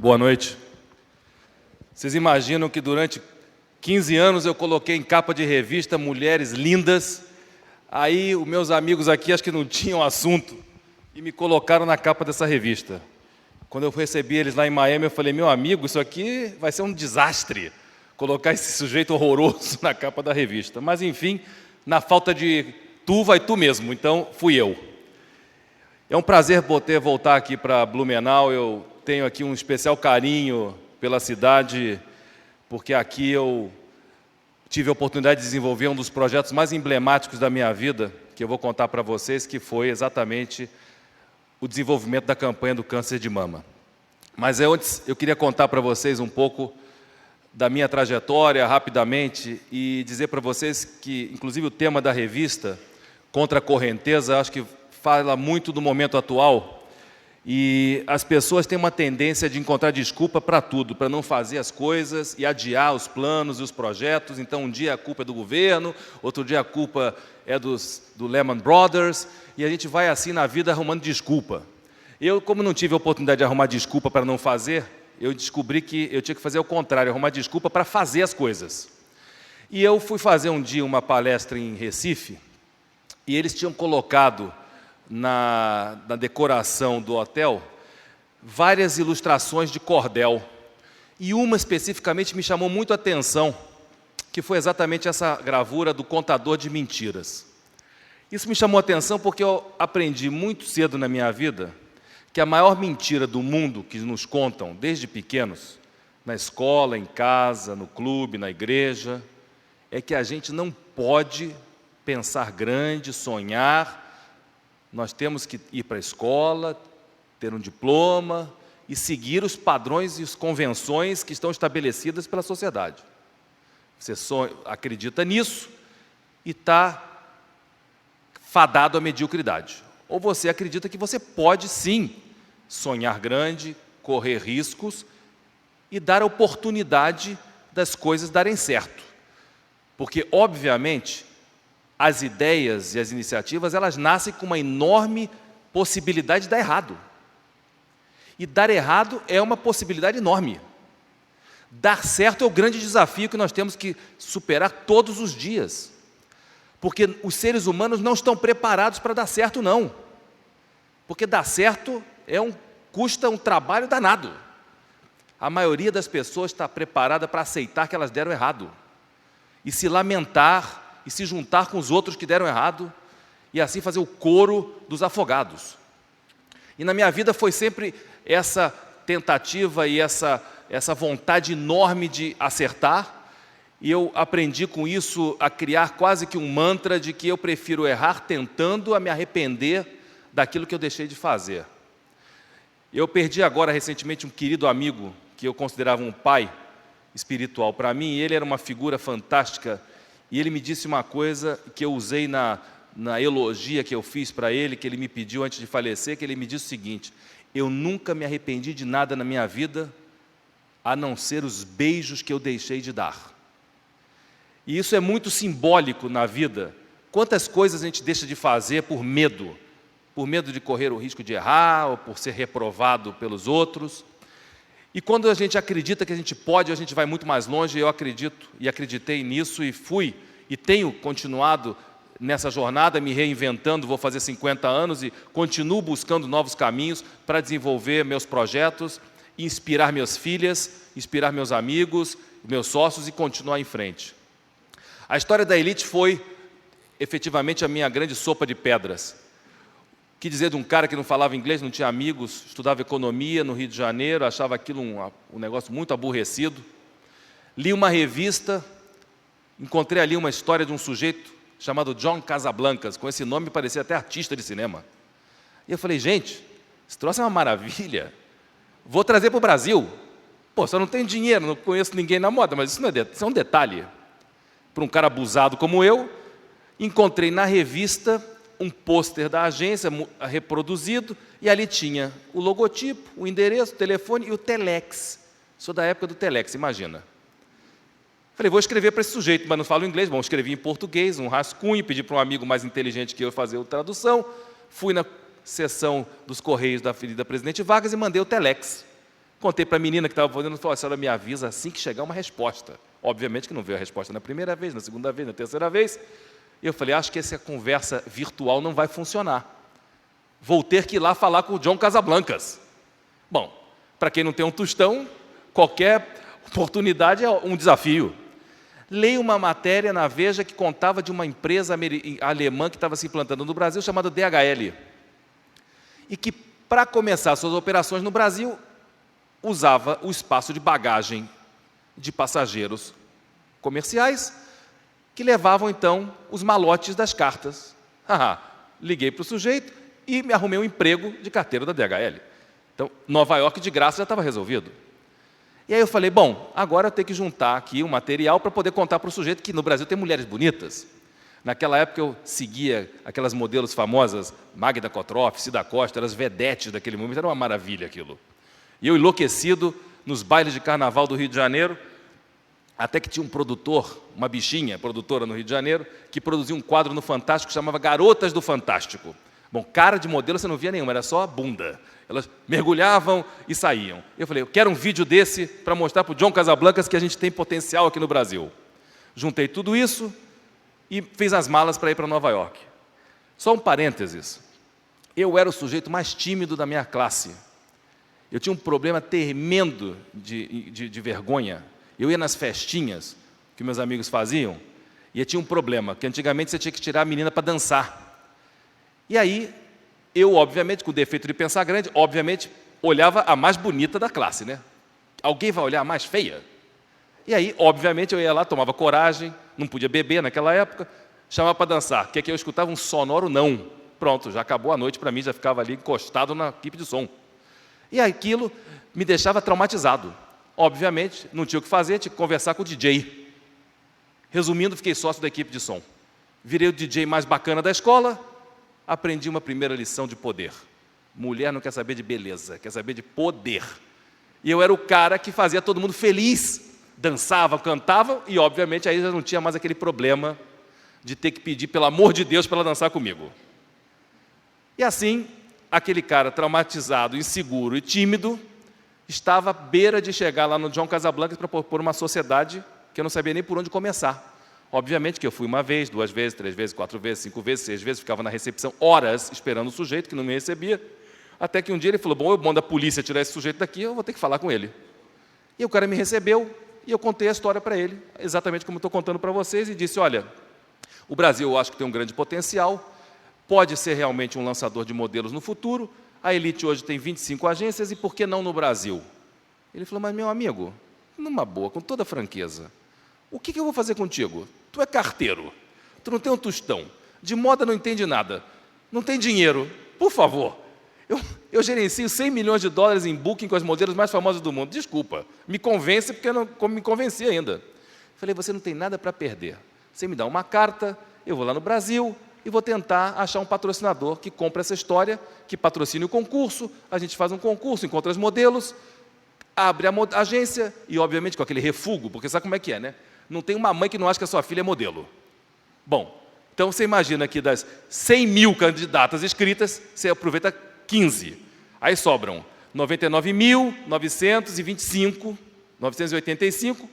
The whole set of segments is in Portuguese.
Boa noite. Vocês imaginam que durante 15 anos eu coloquei em capa de revista mulheres lindas, aí os meus amigos aqui acho que não tinham assunto e me colocaram na capa dessa revista. Quando eu recebi eles lá em Miami, eu falei, meu amigo, isso aqui vai ser um desastre, colocar esse sujeito horroroso na capa da revista. Mas enfim, na falta de tu, vai tu mesmo, então fui eu. É um prazer poder voltar aqui para Blumenau. Eu tenho aqui um especial carinho pela cidade, porque aqui eu tive a oportunidade de desenvolver um dos projetos mais emblemáticos da minha vida, que eu vou contar para vocês, que foi exatamente o desenvolvimento da campanha do câncer de mama. Mas antes, eu queria contar para vocês um pouco da minha trajetória, rapidamente, e dizer para vocês que, inclusive, o tema da revista, Contra a Correnteza, acho que fala muito do momento atual, e as pessoas têm uma tendência de encontrar desculpa para tudo, para não fazer as coisas e adiar os planos e os projetos. Então, um dia a culpa é do governo, outro dia a culpa é do Lehman Brothers, e a gente vai assim na vida arrumando desculpa. Eu, como não tive a oportunidade de arrumar desculpa para não fazer, eu descobri que eu tinha que fazer o contrário, arrumar desculpa para fazer as coisas. E eu fui fazer um dia uma palestra em Recife, e eles tinham colocado na decoração do hotel várias ilustrações de cordel. E uma especificamente me chamou muito a atenção, que foi exatamente essa gravura do contador de mentiras. Isso me chamou a atenção porque eu aprendi muito cedo na minha vida que a maior mentira do mundo que nos contam desde pequenos, na escola, em casa, no clube, na igreja, é que a gente não pode pensar grande, sonhar. Nós temos que ir para a escola, ter um diploma e seguir os padrões e as convenções que estão estabelecidas pela sociedade. Você acredita nisso e está fadado à mediocridade. Ou você acredita que você pode, sim, sonhar grande, correr riscos e dar a oportunidade das coisas darem certo. Porque, obviamente, as ideias e as iniciativas, elas nascem com uma enorme possibilidade de dar errado. E dar errado é uma possibilidade enorme. Dar certo é o grande desafio que nós temos que superar todos os dias. Porque os seres humanos não estão preparados para dar certo, não. Porque dar certo custa um trabalho danado. A maioria das pessoas está preparada para aceitar que elas deram errado. E se lamentar, e se juntar com os outros que deram errado, e assim fazer o coro dos afogados. E na minha vida foi sempre essa tentativa e essa vontade enorme de acertar, e eu aprendi com isso a criar quase que um mantra de que eu prefiro errar tentando a me arrepender daquilo que eu deixei de fazer. Eu perdi agora recentemente um querido amigo que eu considerava um pai espiritual para mim, e ele era uma figura fantástica. E ele me disse uma coisa que eu usei na elogia que eu fiz para ele, que ele me pediu antes de falecer, que ele me disse o seguinte: eu nunca me arrependi de nada na minha vida, a não ser os beijos que eu deixei de dar. E isso é muito simbólico na vida. Quantas coisas a gente deixa de fazer por medo de correr o risco de errar, ou por ser reprovado pelos outros. E quando a gente acredita que a gente pode, a gente vai muito mais longe. Eu acredito e acreditei nisso e fui, e tenho continuado nessa jornada, me reinventando. Vou fazer 50 anos e continuo buscando novos caminhos para desenvolver meus projetos, inspirar minhas filhas, inspirar meus amigos, meus sócios e continuar em frente. A história da Elite foi, efetivamente, a minha grande sopa de pedras. Que dizer de um cara que não falava inglês, não tinha amigos, estudava economia no Rio de Janeiro, achava aquilo um negócio muito aborrecido. Li uma revista, encontrei ali uma história de um sujeito chamado John Casablancas, com esse nome parecia até artista de cinema. E eu falei, gente, esse troço é uma maravilha, vou trazer para o Brasil. Pô, só não tenho dinheiro, não conheço ninguém na moda, mas isso é um detalhe. Para um cara abusado como eu, encontrei na revista um pôster da agência reproduzido, e ali tinha o logotipo, o endereço, o telefone e o telex. Sou da época do telex, imagina. Falei, vou escrever para esse sujeito, mas não falo inglês. Bom, escrevi em português, um rascunho, pedi para um amigo mais inteligente que eu fazer a tradução. Fui na seção dos Correios da Avenida Presidente Vargas e mandei o telex. Contei para a menina que estava fazendo, falou, a senhora me avisa assim que chegar uma resposta. Obviamente que não veio a resposta na primeira vez, na segunda vez, na terceira vez. E eu falei, acho que essa conversa virtual não vai funcionar. Vou ter que ir lá falar com o John Casablancas. Bom, para quem não tem um tostão, qualquer oportunidade é um desafio. Leio uma matéria na Veja que contava de uma empresa alemã que estava se implantando no Brasil, chamada DHL. E que, para começar suas operações no Brasil, usava o espaço de bagagem de passageiros comerciais, que levavam, então, os malotes das cartas. Liguei para o sujeito e me arrumei um emprego de carteiro da DHL. Então, Nova York de graça já estava resolvido. E aí eu falei, bom, agora eu tenho que juntar aqui um material para poder contar para o sujeito que no Brasil tem mulheres bonitas. Naquela época eu seguia aquelas modelos famosas, Magda Kotroff, Cida Costa, eram as vedetes daquele momento, era uma maravilha aquilo. E eu enlouquecido nos bailes de carnaval do Rio de Janeiro, até que tinha um produtor, uma bichinha produtora no Rio de Janeiro, que produzia um quadro no Fantástico que chamava Garotas do Fantástico. Bom, cara de modelo você não via nenhuma, era só a bunda. Elas mergulhavam e saíam. Eu falei, eu quero um vídeo desse para mostrar para o John Casablancas que a gente tem potencial aqui no Brasil. Juntei tudo isso e fiz as malas para ir para Nova York. Só um parênteses. Eu era o sujeito mais tímido da minha classe. Eu tinha um problema tremendo de vergonha. Eu ia nas festinhas que meus amigos faziam e eu tinha um problema, que antigamente você tinha que tirar a menina para dançar. E aí, eu, obviamente, com o defeito de pensar grande, obviamente, olhava a mais bonita da classe, né? Alguém vai olhar a mais feia? E aí, obviamente, eu ia lá, tomava coragem, não podia beber naquela época, chamava para dançar. O que é que eu escutava? Um sonoro não. Pronto, já acabou a noite para mim, já ficava ali encostado na equipe de som. E aquilo me deixava traumatizado. Obviamente, não tinha o que fazer, tinha que conversar com o DJ. Resumindo, fiquei sócio da equipe de som. Virei o DJ mais bacana da escola, aprendi uma primeira lição de poder. Mulher não quer saber de beleza, quer saber de poder. E eu era o cara que fazia todo mundo feliz. Dançava, cantava e, obviamente, aí já não tinha mais aquele problema de ter que pedir, pelo amor de Deus, para ela dançar comigo. E assim, aquele cara traumatizado, inseguro e tímido, estava à beira de chegar lá no John Casablancas para propor uma sociedade que eu não sabia nem por onde começar. Obviamente que eu fui uma vez, 2 vezes, 3 vezes, 4 vezes, 5 vezes, 6 vezes, ficava na recepção horas esperando o sujeito que não me recebia, até que um dia ele falou, bom, eu mando a polícia tirar esse sujeito daqui, eu vou ter que falar com ele. E o cara me recebeu e eu contei a história para ele, exatamente como estou contando para vocês, e disse, olha, o Brasil eu acho que tem um grande potencial, pode ser realmente um lançador de modelos no futuro, a Elite hoje tem 25 agências e por que não no Brasil? Ele falou, mas meu amigo, numa boa, com toda franqueza, o que eu vou fazer contigo? Tu é carteiro, tu não tem um tostão, de moda não entende nada, não tem dinheiro, por favor, eu gerencio 100 milhões de dólares em booking com as modelos mais famosas do mundo, desculpa, me convence porque eu não me convenci ainda. Falei, você não tem nada para perder, você me dá uma carta, eu vou lá no Brasil e vou tentar achar um patrocinador que compre essa história, que patrocine o concurso, a gente faz um concurso, encontra os modelos, abre a agência e, obviamente, com aquele refúgio, porque sabe como é que é, né? Não tem uma mãe que não acha que a sua filha é modelo. Bom, então você imagina que das 100 mil candidatas inscritas, você aproveita 15. Aí sobram 99.985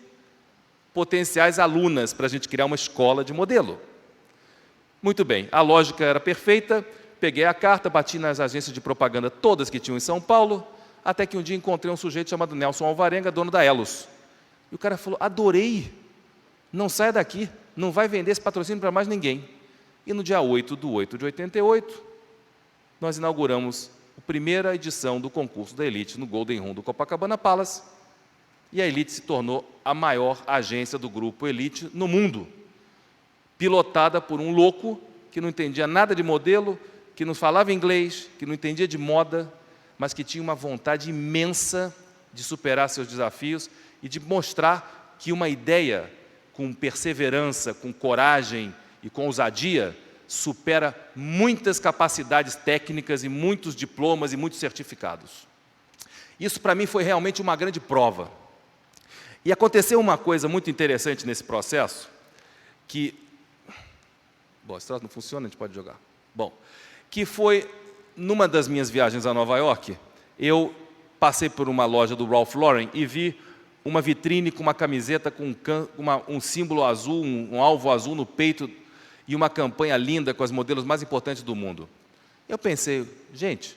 potenciais alunas para a gente criar uma escola de modelo. Muito bem, a lógica era perfeita, peguei a carta, bati nas agências de propaganda todas que tinham em São Paulo, até que um dia encontrei um sujeito chamado Nelson Alvarenga, dono da Elos. E o cara falou, adorei, não saia daqui, não vai vender esse patrocínio para mais ninguém. E no dia 8/8/88, nós inauguramos a primeira edição do concurso da Elite no Golden Room do Copacabana Palace, e a Elite se tornou a maior agência do grupo Elite no mundo, pilotada por um louco que não entendia nada de modelo, que não falava inglês, que não entendia de moda, mas que tinha uma vontade imensa de superar seus desafios e de mostrar que uma ideia com perseverança, com coragem e com ousadia supera muitas capacidades técnicas e muitos diplomas e muitos certificados. Isso para mim foi realmente uma grande prova. E aconteceu uma coisa muito interessante nesse processo, que... Bom, esse troço não funciona, a gente pode jogar. Bom, que foi, numa das minhas viagens a Nova York, eu passei por uma loja do Ralph Lauren e vi uma vitrine com uma camiseta com um símbolo azul, um alvo azul no peito e uma campanha linda com as modelos mais importantes do mundo. Eu pensei, gente,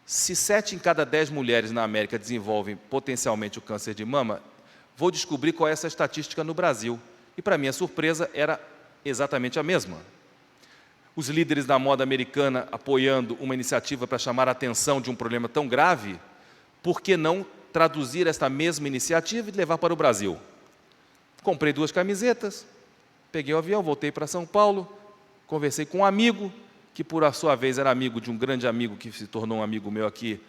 se 7 em cada 10 mulheres na América desenvolvem potencialmente o câncer de mama, vou descobrir qual é essa estatística no Brasil. E, para minha surpresa, era exatamente a mesma. Os líderes da moda americana apoiando uma iniciativa para chamar a atenção de um problema tão grave, por que não traduzir esta mesma iniciativa e levar para o Brasil? Comprei 2 camisetas, peguei o avião, voltei para São Paulo, conversei com um amigo, que por a sua vez era amigo de um grande amigo que se tornou um amigo meu aqui,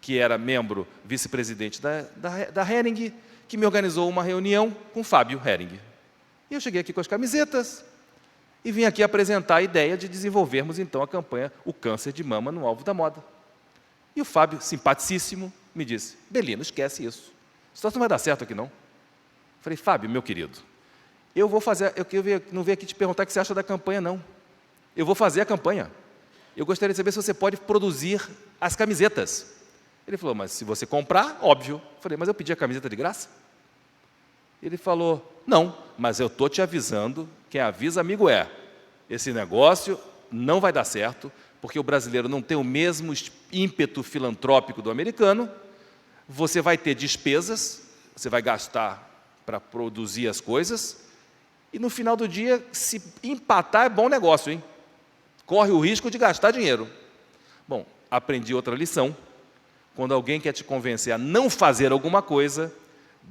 que era membro, vice-presidente da Hering, que me organizou uma reunião com Fábio Hering. E eu cheguei aqui com as camisetas e vim aqui apresentar a ideia de desenvolvermos então a campanha O Câncer de Mama no Alvo da Moda. E o Fábio, simpaticíssimo, me disse, Belino, esquece isso. Isso não vai dar certo aqui não. Falei, Fábio, meu querido, eu não vim aqui te perguntar o que você acha da campanha, não. Eu vou fazer a campanha. Eu gostaria de saber se você pode produzir as camisetas. Ele falou, mas se você comprar, óbvio. Falei, mas eu pedi a camiseta de graça? Ele falou, não, mas eu estou te avisando, quem avisa amigo é. Esse negócio não vai dar certo, porque o brasileiro não tem o mesmo ímpeto filantrópico do americano, você vai ter despesas, você vai gastar para produzir as coisas, e no final do dia, se empatar, é bom negócio, hein? Corre o risco de gastar dinheiro. Bom, aprendi outra lição. Quando alguém quer te convencer a não fazer alguma coisa,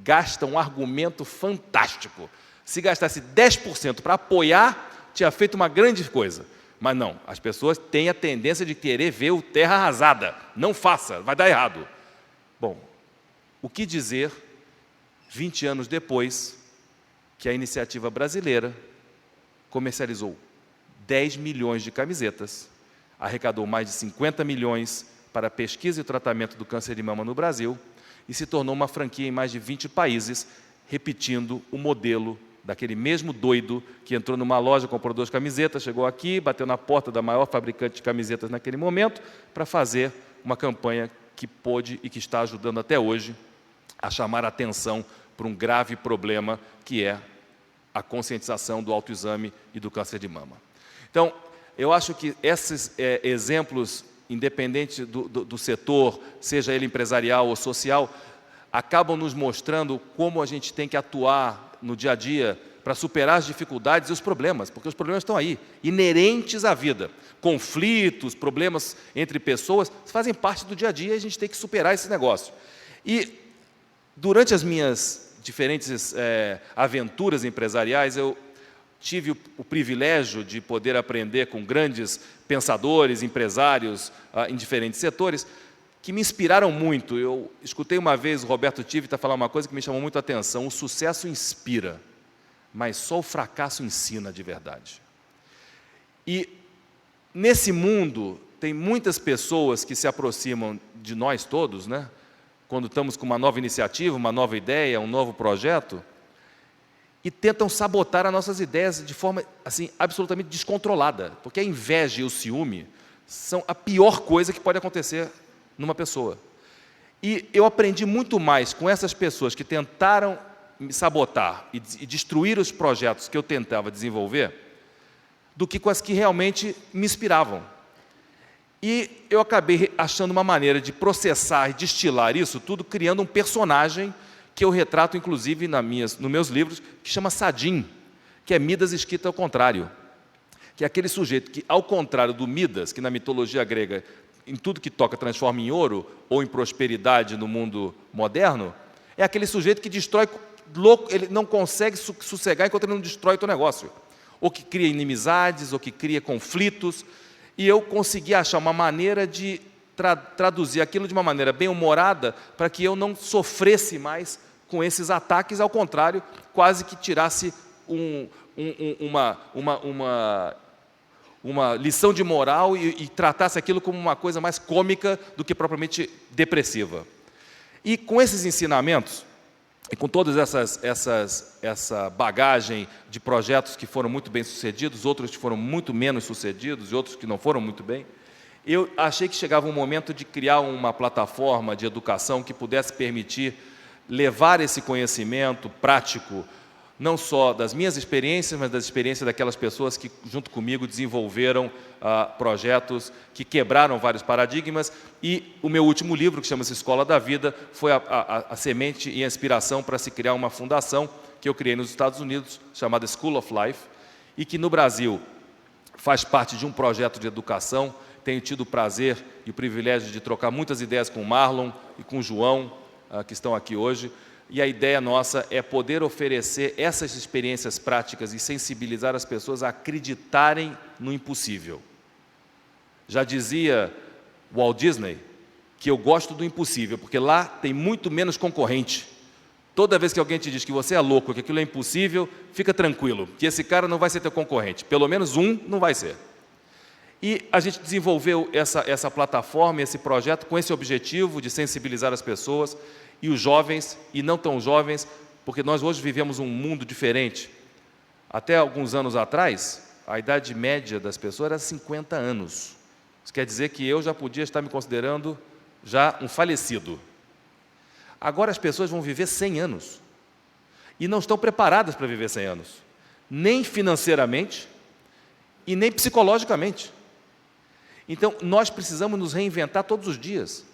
gasta um argumento fantástico. Se gastasse 10% para apoiar, tinha feito uma grande coisa. Mas não, as pessoas têm a tendência de querer ver o terra arrasada. Não faça, vai dar errado. Bom, o que dizer, 20 anos depois, que a iniciativa brasileira comercializou 10 milhões de camisetas, arrecadou mais de 50 milhões para a pesquisa e tratamento do câncer de mama no Brasil e se tornou uma franquia em mais de 20 países, repetindo o modelo daquele mesmo doido que entrou numa loja, comprou 2 camisetas, chegou aqui, bateu na porta da maior fabricante de camisetas naquele momento, para fazer uma campanha que pôde e que está ajudando até hoje a chamar a atenção para um grave problema que é a conscientização do autoexame e do câncer de mama. Então, eu acho que esses exemplos, independente do setor, seja ele empresarial ou social, acabam nos mostrando como a gente tem que atuar no dia a dia para superar as dificuldades e os problemas, porque os problemas estão aí, inerentes à vida. Conflitos, problemas entre pessoas, fazem parte do dia a dia e a gente tem que superar esse negócio. E, durante as minhas diferentes aventuras empresariais, eu tive o privilégio de poder aprender com grandes pensadores, empresários em diferentes setores, que me inspiraram muito. Eu escutei uma vez o Roberto Tivita falar uma coisa que me chamou muito a atenção: o sucesso inspira, mas só o fracasso ensina de verdade. E nesse mundo tem muitas pessoas que se aproximam de nós todos, né? Quando estamos com uma nova iniciativa, uma nova ideia, um novo projeto, e tentam sabotar as nossas ideias de forma assim, absolutamente descontrolada, porque a inveja e o ciúme são a pior coisa que pode acontecer numa pessoa. E eu aprendi muito mais com essas pessoas que tentaram me sabotar e destruir os projetos que eu tentava desenvolver, do que com as que realmente me inspiravam. E eu acabei achando uma maneira de processar e destilar isso tudo, criando um personagem que eu retrato, inclusive, nos meus livros, que chama Sadim, que é Midas escrito ao contrário. Que é aquele sujeito que, ao contrário do Midas, que na mitologia grega, em tudo que toca transforma em ouro, ou em prosperidade no mundo moderno, é aquele sujeito que destrói, ele não consegue sossegar enquanto ele não destrói o teu negócio. Ou que cria inimizades, ou que cria conflitos. E eu consegui achar uma maneira de traduzir aquilo de uma maneira bem-humorada para que eu não sofresse mais com esses ataques, ao contrário, quase que tirasse uma lição de moral e tratasse aquilo como uma coisa mais cômica do que propriamente depressiva. E com esses ensinamentos, e com toda essa bagagem de projetos que foram muito bem sucedidos, outros que foram muito menos sucedidos e outros que não foram muito bem, eu achei que chegava um momento de criar uma plataforma de educação que pudesse permitir levar esse conhecimento prático, não só das minhas experiências, mas das experiências daquelas pessoas que, junto comigo, desenvolveram projetos que quebraram vários paradigmas. E o meu último livro, que chama-se Escola da Vida, foi a semente e a inspiração para se criar uma fundação que eu criei nos Estados Unidos, chamada School of Life, e que no Brasil faz parte de um projeto de educação. Tenho tido o prazer e o privilégio de trocar muitas ideias com o Marlon e com o João, que estão aqui hoje. E a ideia nossa é poder oferecer essas experiências práticas e sensibilizar as pessoas a acreditarem no impossível. Já dizia Walt Disney que eu gosto do impossível, porque lá tem muito menos concorrente. Toda vez que alguém te diz que você é louco, que aquilo é impossível, fica tranquilo, que esse cara não vai ser teu concorrente. Pelo menos um não vai ser. E a gente desenvolveu essa plataforma, esse projeto, com esse objetivo de sensibilizar as pessoas e os jovens, e não tão jovens, porque nós hoje vivemos um mundo diferente. Até alguns anos atrás, a idade média das pessoas era 50 anos. Isso quer dizer que eu já podia estar me considerando já um falecido. Agora as pessoas vão viver 100 anos. E não estão preparadas para viver 100 anos. Nem financeiramente e nem psicologicamente. Então, nós precisamos nos reinventar todos os dias.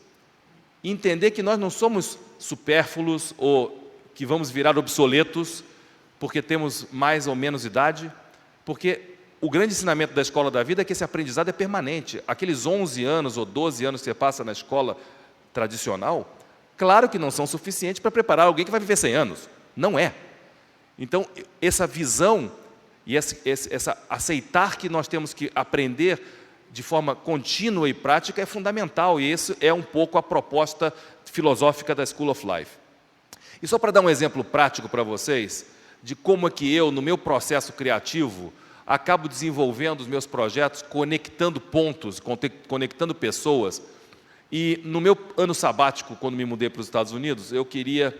E entender que nós não somos supérfluos ou que vamos virar obsoletos porque temos mais ou menos idade, porque o grande ensinamento da escola da vida é que esse aprendizado é permanente. Aqueles 11 anos ou 12 anos que você passa na escola tradicional, claro que não são suficientes para preparar alguém que vai viver 100 anos. Não é. Então, essa visão e essa aceitar que nós temos que aprender de forma contínua e prática é fundamental, e isso é um pouco a proposta filosófica da School of Life. E só para dar um exemplo prático para vocês, de como é que eu, no meu processo criativo, acabo desenvolvendo os meus projetos, conectando pontos, conectando pessoas. E no meu ano sabático, quando me mudei para os Estados Unidos, eu queria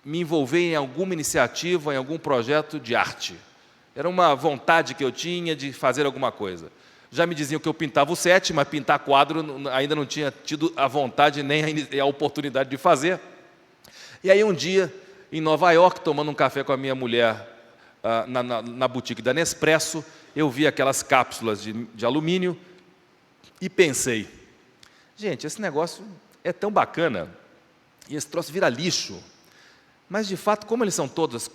me envolver em alguma iniciativa, em algum projeto de arte. Era uma vontade que eu tinha de fazer alguma coisa. Já me diziam que eu pintava o set, mas pintar quadro ainda não tinha tido a vontade nem a oportunidade de fazer. E aí um dia, em Nova York, tomando um café com a minha mulher na boutique da Nespresso, eu vi aquelas cápsulas de alumínio e pensei, gente, esse negócio é tão bacana, e esse troço vira lixo, mas de fato, como eles são todas,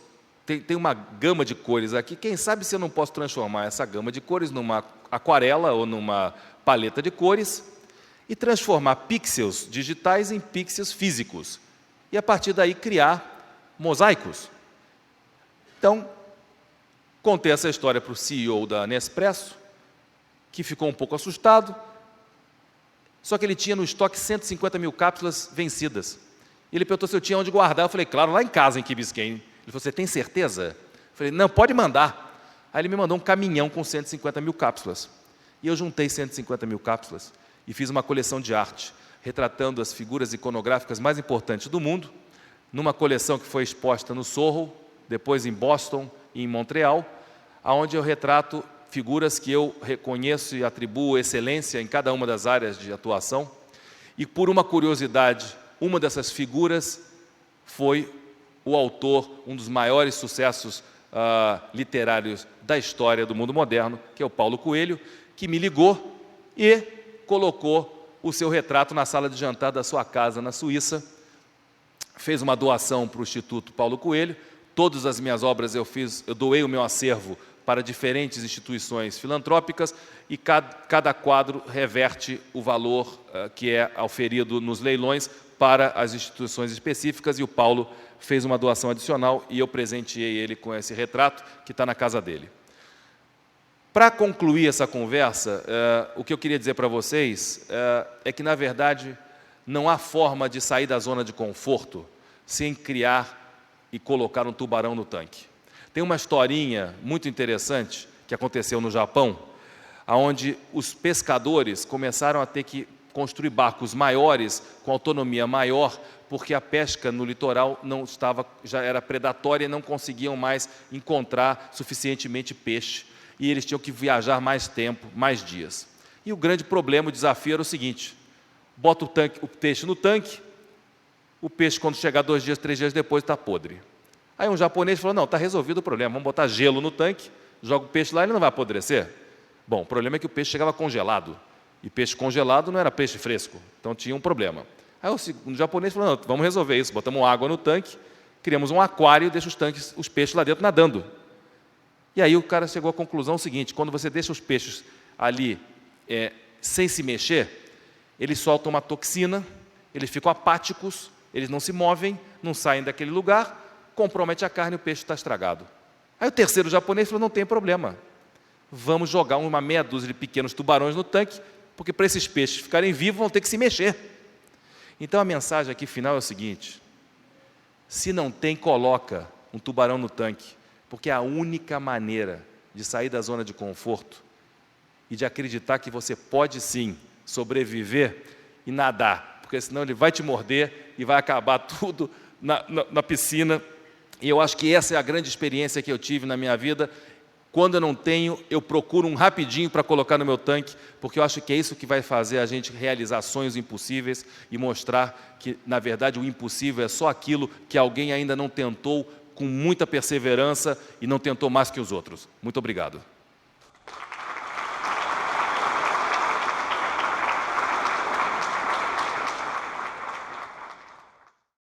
tem uma gama de cores aqui, quem sabe se eu não posso transformar essa gama de cores numa aquarela ou numa paleta de cores e transformar pixels digitais em pixels físicos e a partir daí criar mosaicos. Então, contei essa história para o CEO da Nespresso, que ficou um pouco assustado, só que ele tinha no estoque 150 mil cápsulas vencidas. Ele perguntou se eu tinha onde guardar. Eu falei, claro, lá em casa, em Key Biscayne. Ele falou, você tem certeza? Eu falei, não, pode mandar. Aí ele me mandou um caminhão com 150 mil cápsulas. E eu juntei 150 mil cápsulas e fiz uma coleção de arte, retratando as figuras iconográficas mais importantes do mundo, numa coleção que foi exposta no Soho, depois em Boston e em Montreal, onde eu retrato figuras que eu reconheço e atribuo excelência em cada uma das áreas de atuação. E por uma curiosidade, uma dessas figuras foi o autor, um dos maiores sucessos literários da história do mundo moderno, que é o Paulo Coelho, que me ligou e colocou o seu retrato na sala de jantar da sua casa na Suíça, fez uma doação para o Instituto Paulo Coelho. Todas as minhas obras eu doei o meu acervo para diferentes instituições filantrópicas e cada quadro reverte o valor que é auferido nos leilões para as instituições específicas, e o Paulo fez uma doação adicional e eu presenteei ele com esse retrato que está na casa dele. Para concluir essa conversa, o que eu queria dizer para vocês é que, na verdade, não há forma de sair da zona de conforto sem criar e colocar um tubarão no tanque. Tem uma historinha muito interessante que aconteceu no Japão, onde os pescadores começaram a ter que construir barcos maiores, com autonomia maior, porque a pesca no litoral já era predatória e não conseguiam mais encontrar suficientemente peixe. E eles tinham que viajar mais tempo, mais dias. E o grande problema, o desafio era o seguinte: bota o peixe no tanque, o peixe, quando chegar 2 dias, 3 dias depois, está podre. Aí um japonês falou, não, está resolvido o problema, vamos botar gelo no tanque, joga o peixe lá, ele não vai apodrecer. Bom, o problema é que o peixe chegava congelado, e peixe congelado não era peixe fresco, então tinha um problema. Aí o segundo japonês falou, não, vamos resolver isso, botamos água no tanque, criamos um aquário e deixa os peixes lá dentro nadando. E aí o cara chegou à conclusão seguinte: quando você deixa os peixes ali sem se mexer, eles soltam uma toxina, eles ficam apáticos, eles não se movem, não saem daquele lugar, compromete a carne e o peixe está estragado. Aí o terceiro japonês falou, não tem problema, vamos jogar uma meia dúzia de pequenos tubarões no tanque, porque para esses peixes ficarem vivos vão ter que se mexer. Então a mensagem aqui final é o seguinte: se não tem, coloca um tubarão no tanque, porque é a única maneira de sair da zona de conforto e de acreditar que você pode sim sobreviver e nadar, porque senão ele vai te morder e vai acabar tudo na piscina. E eu acho que essa é a grande experiência que eu tive na minha vida. Quando eu não tenho, eu procuro um rapidinho para colocar no meu tanque, porque eu acho que é isso que vai fazer a gente realizar sonhos impossíveis e mostrar que, na verdade, o impossível é só aquilo que alguém ainda não tentou com muita perseverança e não tentou mais que os outros. Muito obrigado.